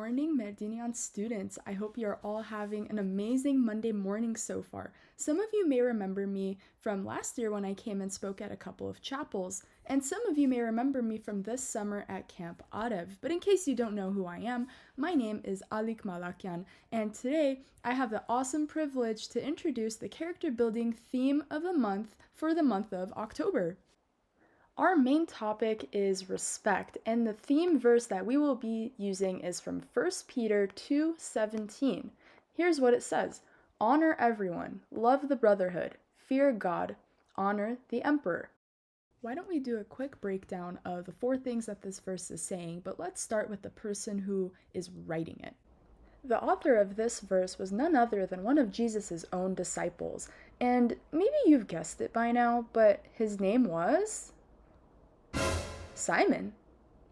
morning, Merdinian students. I hope you're all having an amazing Monday morning so far. Some of you may remember me from last year when I came and spoke at a couple of chapels, and some of you may remember me from this summer at Camp Arev. But in case you don't know who I am, my name is Alik Malakyan, and today I have the awesome privilege to introduce the character building theme of the month for the month of October. Our main topic is respect, and the theme verse that we will be using is from 1 Peter 2:17. Here's what it says: Honor everyone, love the brotherhood, fear God, honor the emperor. Why don't we do a quick breakdown of the 4 things that this verse is saying, but let's start with the person who is writing it. The author of this verse was none other than one of Jesus' own disciples, and maybe you've guessed it by now, but his name was Simon.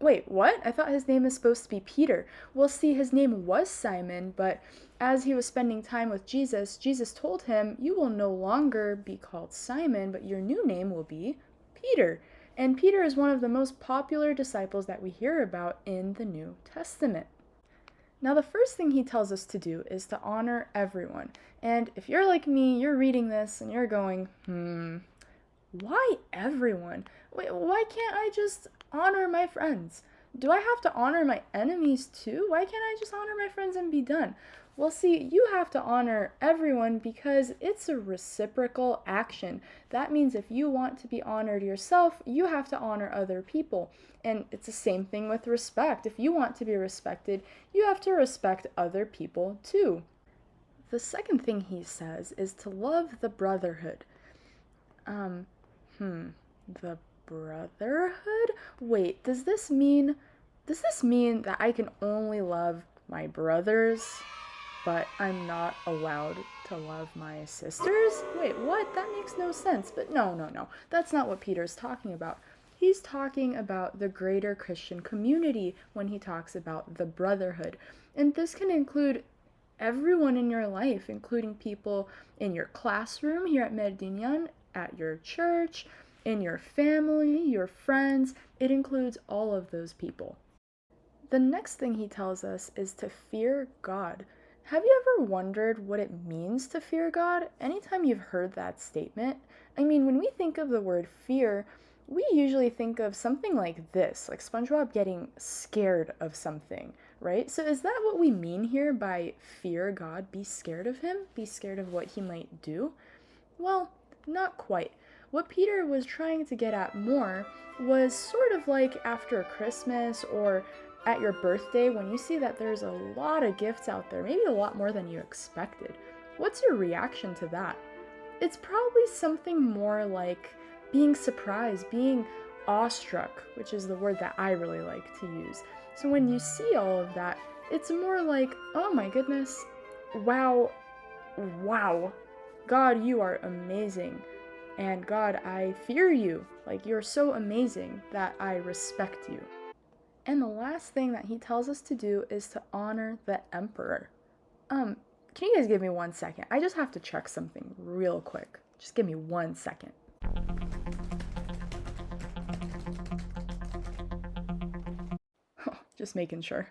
Wait, what? I thought his name is supposed to be Peter. Well, see, his name was Simon, but as he was spending time with Jesus, Jesus told him, "You will no longer be called Simon, but your new name will be Peter." And Peter is one of the most popular disciples that we hear about in the New Testament. Now, the first thing he tells us to do is to honor everyone. And if you're like me, you're reading this and you're going, why everyone? Wait, why can't I just honor my friends? Do I have to honor my enemies too? Why can't I just honor my friends and be done? Well, see, you have to honor everyone because it's a reciprocal action. That means if you want to be honored yourself, you have to honor other people. And it's the same thing with respect. If you want to be respected, you have to respect other people too. The second thing he says is to love the brotherhood. The brotherhood? Wait, does this mean that I can only love my brothers, but I'm not allowed to love my sisters? Wait, what? That makes no sense. But no. That's not what Peter's talking about. He's talking about the greater Christian community when he talks about the brotherhood. And this can include everyone in your life, including people in your classroom here at Merdinian, at your church, in your family, your friends. It includes all of those people. The next thing he tells us is to fear God. Have you ever wondered what it means to fear God? Anytime you've heard that statement, I mean, when we think of the word fear, we usually think of something like this, like SpongeBob getting scared of something, right? So is that what we mean here by fear God? Be scared of him? Be scared of what he might do? Well, not quite. What Peter was trying to get at more was sort of like after Christmas or at your birthday when you see that there's a lot of gifts out there, maybe a lot more than you expected. What's your reaction to that? It's probably something more like being surprised, being awestruck, which is the word that I really like to use. So when you see all of that, it's more like, oh my goodness, wow, God, you are amazing. And God, I fear you. Like, you're so amazing that I respect you. And the last thing that he tells us to do is to honor the emperor. Can you guys give me 1 second? I just have to check something real quick. Just give me 1 second. Just making sure.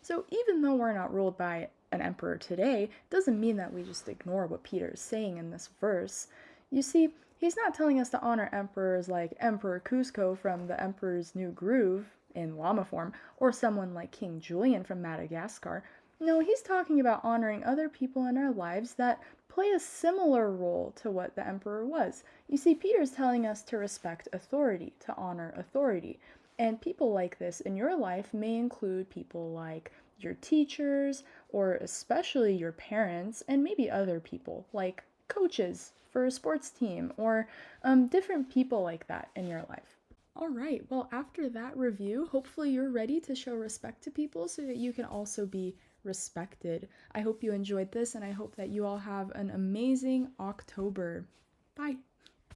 So even though we're not ruled by an emperor today, doesn't mean that we just ignore what Peter is saying in this verse. You see, he's not telling us to honor emperors like Emperor Cusco from The Emperor's New Groove in llama form, or someone like King Julian from Madagascar. No, he's talking about honoring other people in our lives that play a similar role to what the emperor was. You see, Peter's telling us to respect authority, to honor authority. And people like this in your life may include people like your teachers, or especially your parents, and maybe other people like coaches for a sports team, or different people like that in your life. All right, well, after that review, hopefully you're ready to show respect to people so that you can also be respected. I hope you enjoyed this, and I hope that you all have an amazing October. Bye.